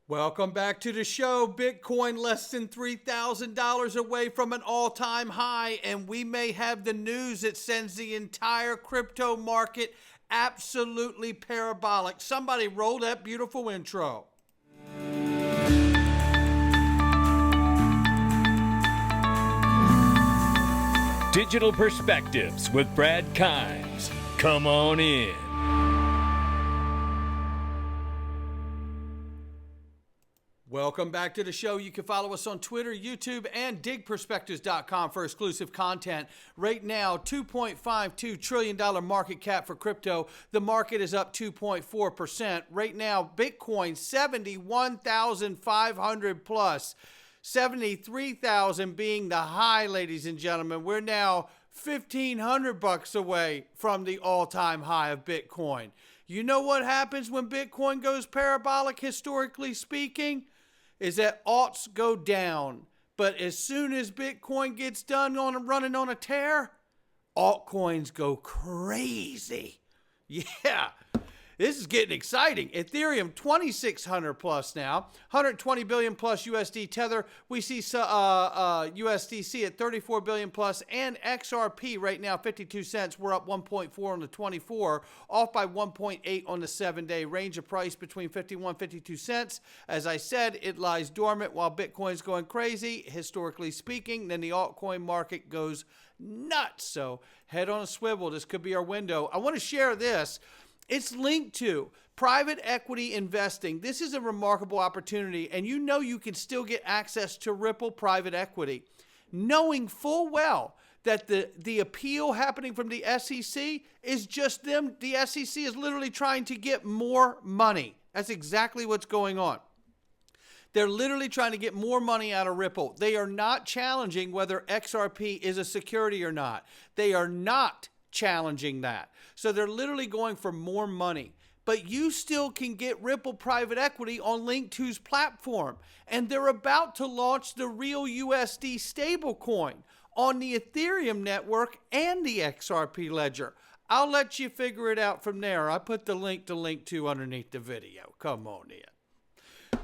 Welcome back to the show. Bitcoin less than $3,000 away from an all-time high, and we may have the news that sends the entire crypto market absolutely parabolic. Somebody roll that beautiful intro. Digital Perspectives with Brad Kimes. Come on in. Welcome back to the show. You can follow us on Twitter, YouTube, and digperspectives.com for exclusive content. Right now, $2.52 trillion market cap for crypto. The market is up 2.4%. Right now, Bitcoin 71,500 plus. 73,000 being the high, ladies and gentlemen. We're now $1,500 away from the all-time high of Bitcoin. You know what happens when Bitcoin goes parabolic, historically speaking? Is that alts go down. But as soon as Bitcoin gets done running on a tear, altcoins go crazy. Yeah. This is getting exciting. Ethereum, 2,600 plus now, 120 billion plus USD Tether. We see USDC at 34 billion plus, and XRP right now 52 cents. We're up 1.4 on the 24, off by 1.8 on the 7-day. Range of price between 51 and 52 cents. As I said, it lies dormant while Bitcoin's going crazy, historically speaking. Then the altcoin market goes nuts. So head on a swivel. This could be our window. I want to share this. It's linked to private equity investing. This is a remarkable opportunity, and you know you can still get access to Ripple private equity, knowing full well that the appeal happening from the SEC is just them. The SEC is literally trying to get more money. That's exactly what's going on. They're literally trying to get more money out of Ripple. They are not challenging whether XRP is a security or not. They are not challenging that. So they're literally going for more money. But you still can get Ripple private equity on Link2's platform. And they're about to launch the real USD stablecoin on the Ethereum network and the XRP ledger. I'll let you figure it out from there. I put the link to Link2 underneath the video. Come on in.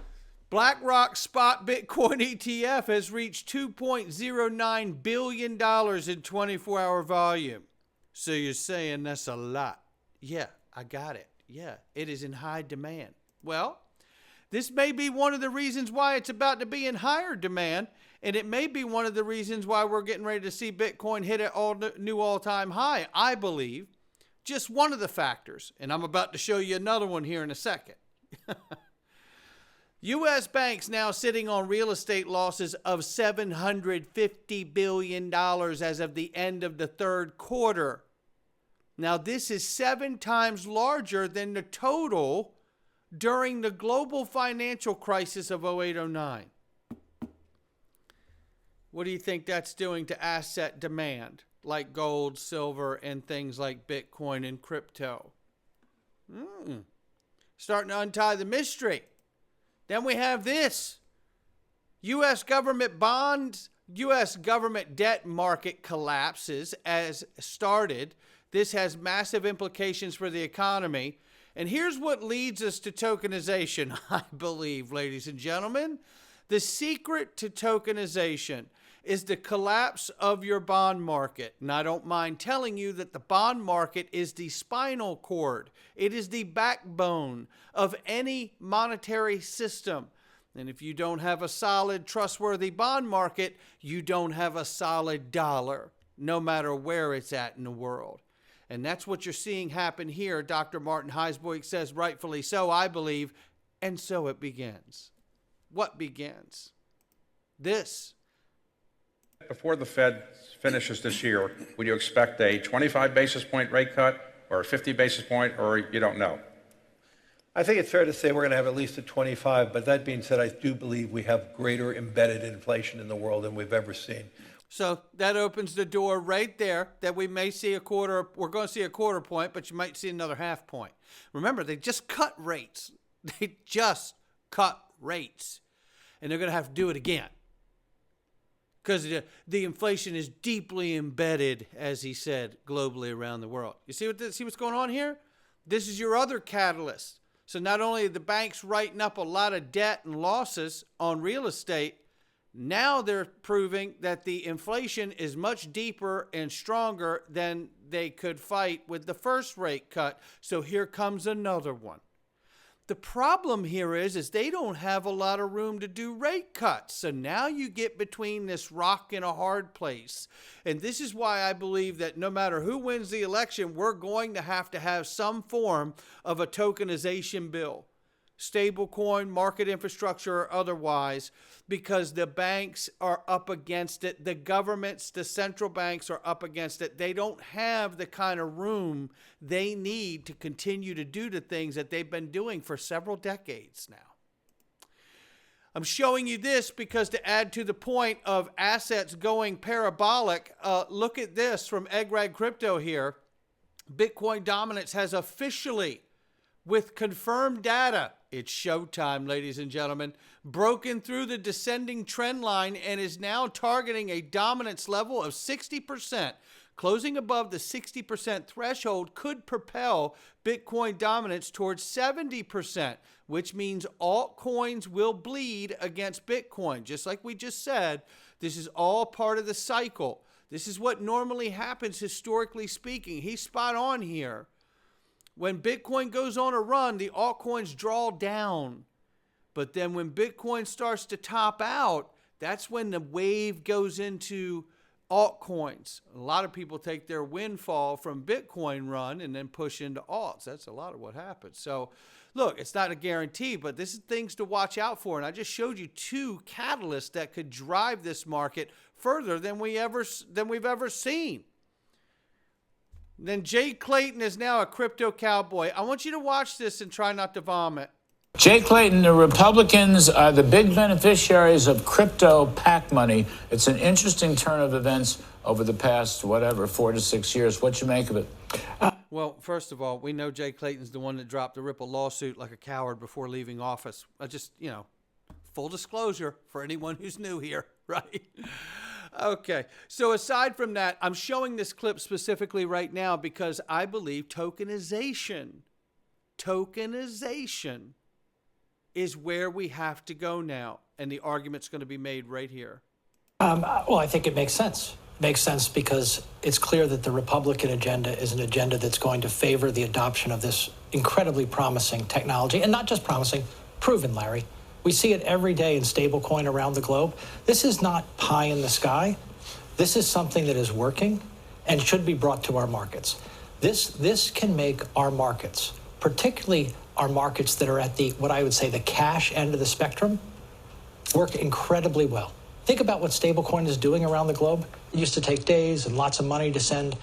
BlackRock spot Bitcoin ETF has reached $2.09 billion in 24-hour volume. So you're saying that's a lot. Yeah, I got it. Yeah, it is in high demand. Well, this may be one of the reasons why it's about to be in higher demand, and it may be one of the reasons why we're getting ready to see Bitcoin hit an new all-time high, I believe. Just one of the factors, and I'm about to show you another one here in a second. U.S. banks now sitting on real estate losses of $750 billion as of the end of the third quarter. Now, this is 7 times larger than the total during the global financial crisis of 08-09. What do you think that's doing to asset demand, like gold, silver, and things like Bitcoin and crypto? Starting to untie the mystery. Then we have this. U.S. government bonds, U.S. government debt market collapses as started. This has massive implications for the economy. And here's what leads us to tokenization, I believe, ladies and gentlemen. The secret to tokenization is the collapse of your bond market. And I don't mind telling you that the bond market is the spinal cord. It is the backbone of any monetary system. And if you don't have a solid, trustworthy bond market, you don't have a solid dollar, no matter where it's at in the world. And that's what you're seeing happen here. Dr. Martin Heisboig says, rightfully so, I believe. And so it begins. What begins? This. Before the Fed finishes this year, would you expect a 25 basis point rate cut or a 50 basis point, or you don't know? I think it's fair to say we're going to have at least a 25, but that being said, I do believe we have greater embedded inflation in the world than we've ever seen. So that opens the door right there that we may see we're going to see a quarter point, but you might see another half point. Remember, they just cut rates. They just cut rates. And they're going to have to do it again. Because the inflation is deeply embedded, as he said, globally around the world. You see what's going on here? This is your other catalyst. So not only are the banks writing up a lot of debt and losses on real estate, now they're proving that the inflation is much deeper and stronger than they could fight with the first rate cut. So here comes another one. The problem here is they don't have a lot of room to do rate cuts. So now you get between this rock and a hard place. And this is why I believe that no matter who wins the election, we're going to have some form of a tokenization bill. Stablecoin, market infrastructure, or otherwise, because the banks are up against it. The governments, the central banks are up against it. They don't have the kind of room they need to continue to do the things that they've been doing for several decades now. I'm showing you this because to add to the point of assets going parabolic, look at this from XRP-Crypto here. Bitcoin dominance has officially, with confirmed data, it's showtime, ladies and gentlemen, broken through the descending trend line and is now targeting a dominance level of 60%. Closing above the 60% threshold could propel Bitcoin dominance towards 70%, which means altcoins will bleed against Bitcoin. Just like we just said, this is all part of the cycle. This is what normally happens historically speaking. He's spot on here. When Bitcoin goes on a run, the altcoins draw down. But then when Bitcoin starts to top out, that's when the wave goes into altcoins. A lot of people take their windfall from Bitcoin run and then push into alts. That's a lot of what happens. So look, it's not a guarantee, but this is things to watch out for. And I just showed you two catalysts that could drive this market further than we've ever seen. Then Jay Clayton is now a crypto cowboy. I want you to watch this and try not to vomit. Jay Clayton, the Republicans are the big beneficiaries of crypto PAC money. It's an interesting turn of events over the past, 4 to 6 years. What you make of it? Well, first of all, we know Jay Clayton's the one that dropped the Ripple lawsuit like a coward before leaving office. I just, full disclosure for anyone who's new here, right? Okay, so aside from that, I'm showing this clip specifically right now because I believe tokenization is where we have to go now, and the argument's going to be made right here. Well, I think it makes sense. It makes sense because it's clear that the Republican agenda is an agenda that's going to favor the adoption of this incredibly promising technology, and not just promising, proven, Larry. We see it every day in stablecoin around the globe. This is not pie in the sky. This is something that is working and should be brought to our markets. This can make our markets, particularly our markets that are at what I would say the cash end of the spectrum, work incredibly well. Think about what stablecoin is doing around the globe. It used to take days and lots of money to send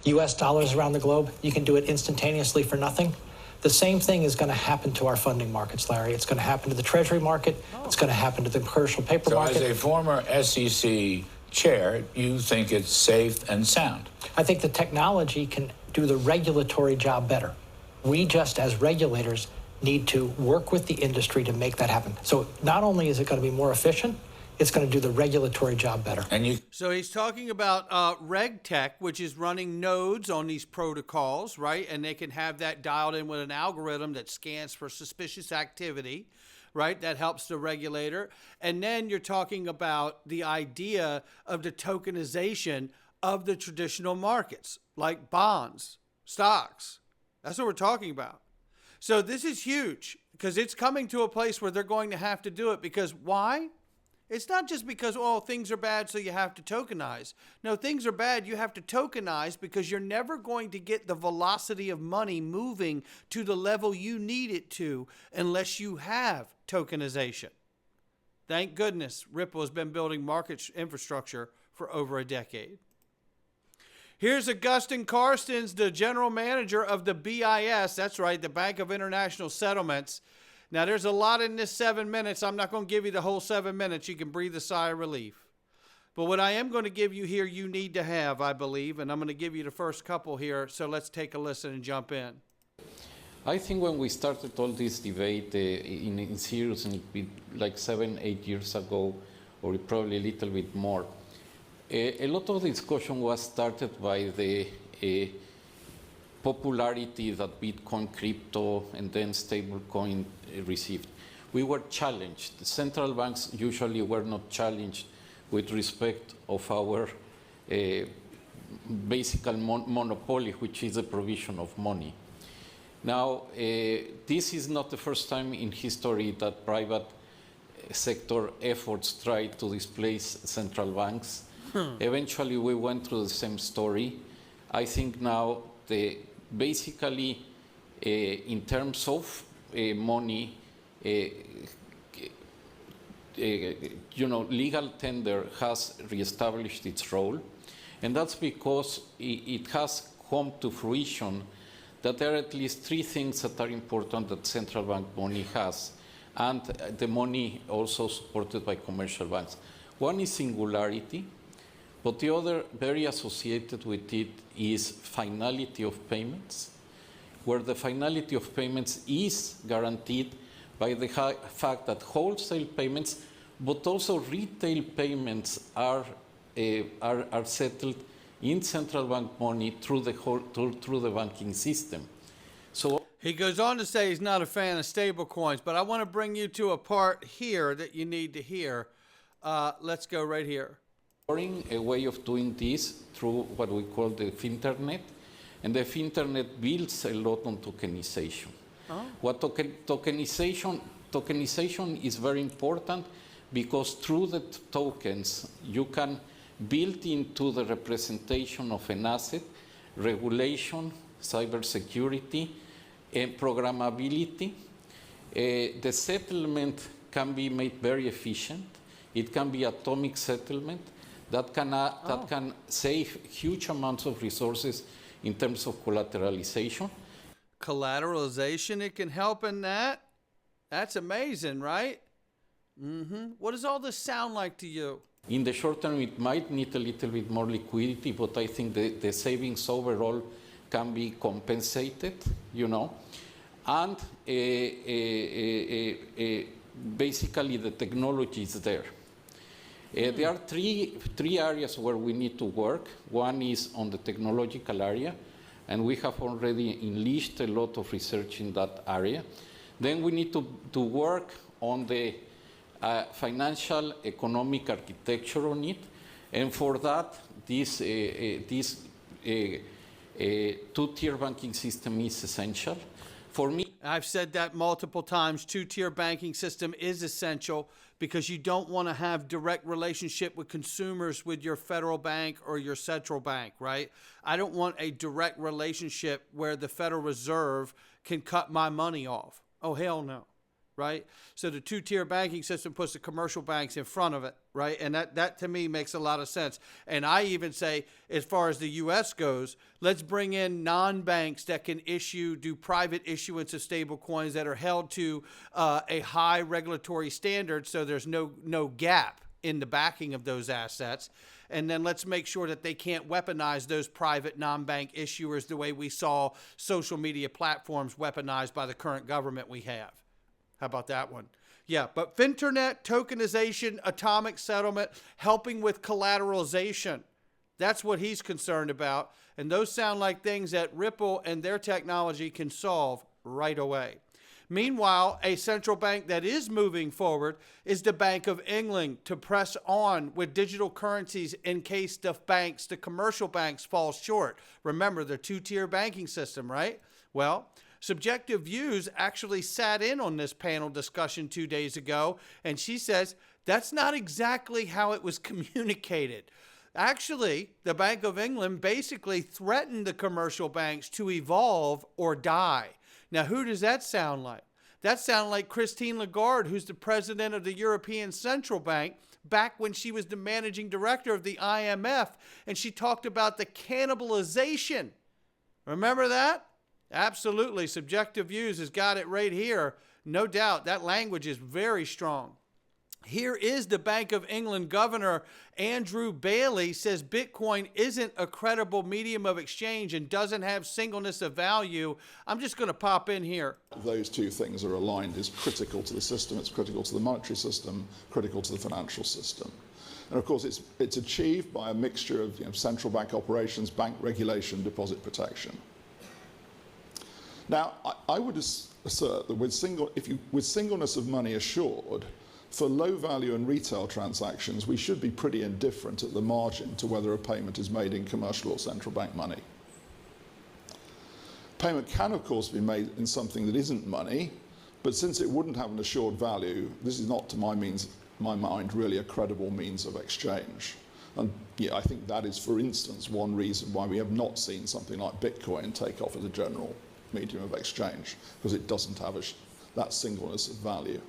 US dollars around the globe. You can do it instantaneously for nothing. The same thing is going to happen to our funding markets, Larry. It's going to happen to the Treasury market. It's going to happen to the commercial paper market. So as a former SEC chair, you think it's safe and sound? I think the technology can do the regulatory job better. We just, as regulators, need to work with the industry to make that happen. So not only is it going to be more efficient, it's going to do the regulatory job better. So he's talking about RegTech, which is running nodes on these protocols, right? And they can have that dialed in with an algorithm that scans for suspicious activity, right? That helps the regulator. And then you're talking about the idea of the tokenization of the traditional markets, like bonds, stocks. That's what we're talking about. So this is huge because it's coming to a place where they're going to have to do it. Because why? It's not just because, things are bad, so you have to tokenize. No, things are bad, you have to tokenize because you're never going to get the velocity of money moving to the level you need it to unless you have tokenization. Thank goodness Ripple has been building market infrastructure for over a decade. Here's Augustin Carstens, the general manager of the BIS. That's right, the Bank of International Settlements. Now, there's a lot in this 7 minutes. I'm not going to give you the whole 7 minutes. You can breathe a sigh of relief. But what I am going to give you here, you need to have, I believe, and I'm going to give you the first couple here. So let's take a listen and jump in. I think when we started all this debate in serious, like 7-8 years ago, or probably a little bit more, a lot of discussion was started by the popularity that Bitcoin, crypto, and then stablecoin received. We were challenged. The central banks usually were not challenged with respect of our basic monopoly, which is the provision of money. Now, this is not the first time in history that private sector efforts try to displace central banks. Eventually, we went through the same story. I think now, basically, in terms of money, legal tender has reestablished its role, and that's because it has come to fruition that there are at least three things that are important that central bank money has, and the money also supported by commercial banks. One is singularity, but the other, very associated with it, is finality of payments, where the finality of payments is guaranteed by the fact that wholesale payments, but also retail payments are settled in central bank money through the banking system. So he goes on to say he's not a fan of stable coins, but I want to bring you to a part here that you need to hear. Let's go right here. A way of doing this through what we call the Finternet, and the Finternet builds a lot on tokenization. What tokenization is very important because through the tokens you can build into the representation of an asset regulation, cybersecurity, and programmability. The settlement can be made very efficient. It can be atomic settlement that can save huge amounts of resources in terms of collateralization. Collateralization, it can help in that? That's amazing, right? What does all this sound like to you? In the short term, it might need a little bit more liquidity, but I think the savings overall can be compensated, and basically the technology is there. There are three areas where we need to work. One is on the technological area, and we have already unleashed a lot of research in that area. Then we need to work on the financial economic architecture on it, and for that, this two-tier banking system is essential. For me, I've said that multiple times, two-tier banking system is essential because you don't want to have direct relationship with consumers with your federal bank or your central bank, right? I don't want a direct relationship where the Federal Reserve can cut my money off. Oh, hell no, right? So the two-tier banking system puts the commercial banks in front of it, right? And that to me makes a lot of sense. And I even say, as far as the U.S. goes, let's bring in non-banks that can do private issuance of stable coins that are held to a high regulatory standard, so there's no gap in the backing of those assets. And then let's make sure that they can't weaponize those private non-bank issuers the way we saw social media platforms weaponized by the current government we have. How about that one? Yeah, but Finternet, tokenization, atomic settlement, helping with collateralization. That's what he's concerned about. And those sound like things that Ripple and their technology can solve right away. Meanwhile, a central bank that is moving forward is the Bank of England to press on with digital currencies in case the commercial banks fall short. Remember, the two-tier banking system, right? Well, Subjective Views actually sat in on this panel discussion 2 days ago, and she says that's not exactly how it was communicated. Actually, the Bank of England basically threatened the commercial banks to evolve or die. Now, who does that sound like? That sounds like Christine Lagarde, who's the president of the European Central Bank, back when she was the managing director of the IMF, and she talked about the cannibalization. Remember that? Absolutely. Subjective Views has got it right here. No doubt. That language is very strong. Here is the Bank of England Governor Andrew Bailey says Bitcoin isn't a credible medium of exchange and doesn't have singleness of value. I'm just going to pop in here. Those two things are aligned is critical to the system. It's critical to the monetary system, critical to the financial system. And of course, it's achieved by a mixture of central bank operations, bank regulation, deposit protection. Now, I would assert that with singleness of money assured, for low value and retail transactions, we should be pretty indifferent at the margin to whether a payment is made in commercial or central bank money. Payment can, of course, be made in something that isn't money, but since it wouldn't have an assured value, this is not, to my mind, really a credible means of exchange. And yeah, I think that is, for instance, one reason why we have not seen something like Bitcoin take off as a general medium of exchange, because it doesn't have that singleness of value.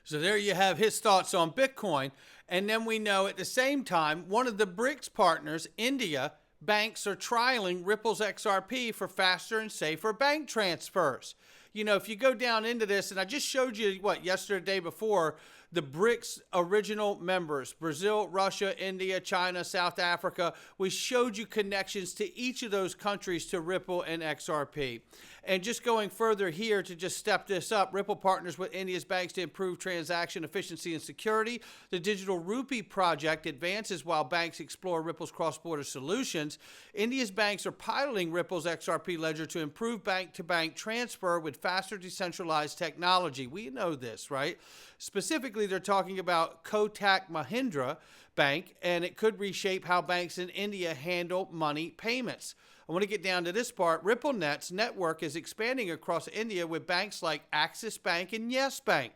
So there you have his thoughts on Bitcoin. And then we know at the same time, one of the BRICS partners, India, banks are trialing Ripple's XRP for faster and safer bank transfers. You know, if you go down into this, and I just showed you, yesterday, day before, the BRICS original members, Brazil, Russia, India, China, South Africa. We showed you connections to each of those countries to Ripple and XRP. And just going further here to just step this up, Ripple partners with India's banks to improve transaction efficiency and security. The Digital Rupee project advances while banks explore Ripple's cross-border solutions. India's banks are piloting Ripple's XRP ledger to improve bank-to-bank transfer with faster decentralized technology. We know this, right? Specifically, they're talking about Kotak Mahindra Bank, and it could reshape how banks in India handle money payments. I want to get down to this part. RippleNet's network is expanding across India with banks like Axis Bank and Yes Bank.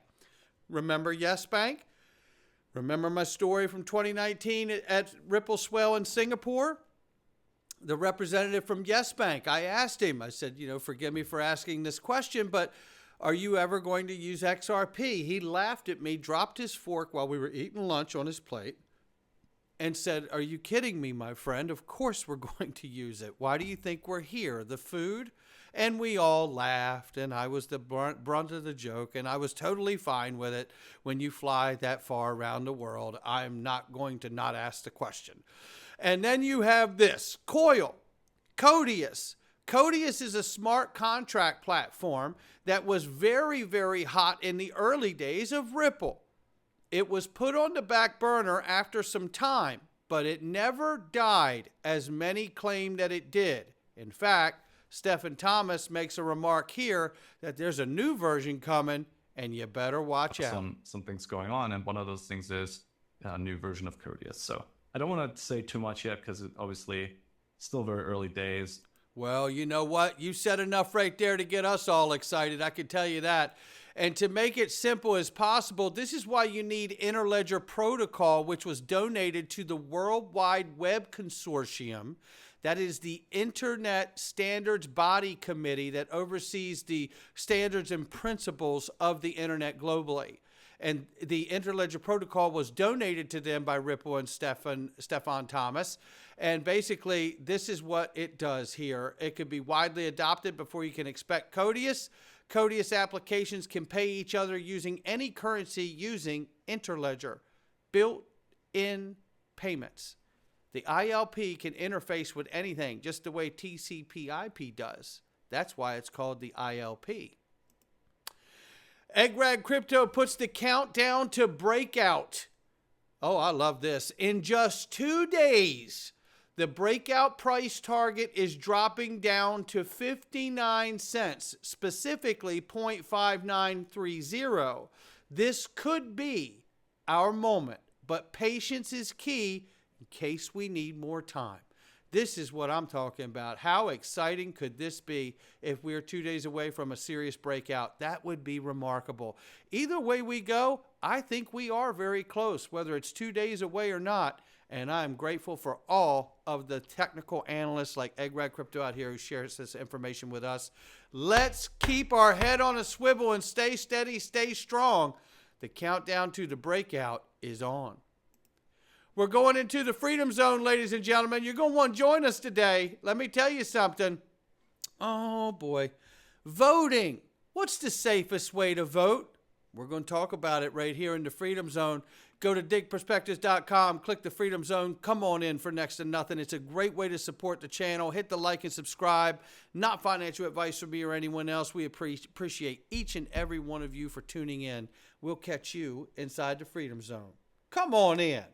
Remember Yes Bank? Remember my story from 2019 at Ripple Swell in Singapore? The representative from Yes Bank, I asked him, I said, forgive me for asking this question, but are you ever going to use XRP? He laughed at me, dropped his fork while we were eating lunch on his plate, and said, are you kidding me, my friend? Of course we're going to use it. Why do you think we're here? The food? And we all laughed, and I was the brunt of the joke, and I was totally fine with it. When you fly that far around the world, I'm not going to not ask the question. And then you have this, Codius. Codius is a smart contract platform that was very, very hot in the early days of Ripple. It was put on the back burner after some time, but it never died as many claim that it did. In fact, Stephen Thomas makes a remark here that there's a new version coming and you better watch out. Some things going on, and one of those things is a new version of Codius. So I don't want to say too much yet because it's obviously still very early days. Well, you know what? You said enough right there to get us all excited. I can tell you that. And to make it simple as possible, this is why you need Interledger Protocol, which was donated to the World Wide Web Consortium. That is the Internet Standards Body Committee that oversees the standards and principles of the Internet globally. And the Interledger Protocol was donated to them by Ripple and Stefan Thomas. And basically, this is what it does here. It could be widely adopted before you can expect Codius. Codius applications can pay each other using any currency using Interledger. Built-in payments. The ILP can interface with anything, just the way TCP/IP does. That's why it's called the ILP. XRP-Crypto puts the countdown to breakout. Oh, I love this. In just 2 days, the breakout price target is dropping down to 59 cents, specifically 0.5930. This could be our moment, but patience is key in case we need more time. This is what I'm talking about. How exciting could this be if we're 2 days away from a serious breakout? That would be remarkable. Either way we go, I think we are very close, whether it's 2 days away or not. And I'm grateful for all of the technical analysts like XRP-Crypto out here who shares this information with us. Let's keep our head on a swivel and stay steady, stay strong. The countdown to the breakout is on. We're going into the Freedom Zone, ladies and gentlemen. You're going to want to join us today. Let me tell you something. Oh, boy. Voting. What's the safest way to vote? We're going to talk about it right here in the Freedom Zone. Go to digperspectives.com, click the Freedom Zone, come on in for next to nothing. It's a great way to support the channel. Hit the like and subscribe. Not financial advice from me or anyone else. We appreciate each and every one of you for tuning in. We'll catch you inside the Freedom Zone. Come on in.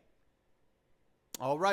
All right.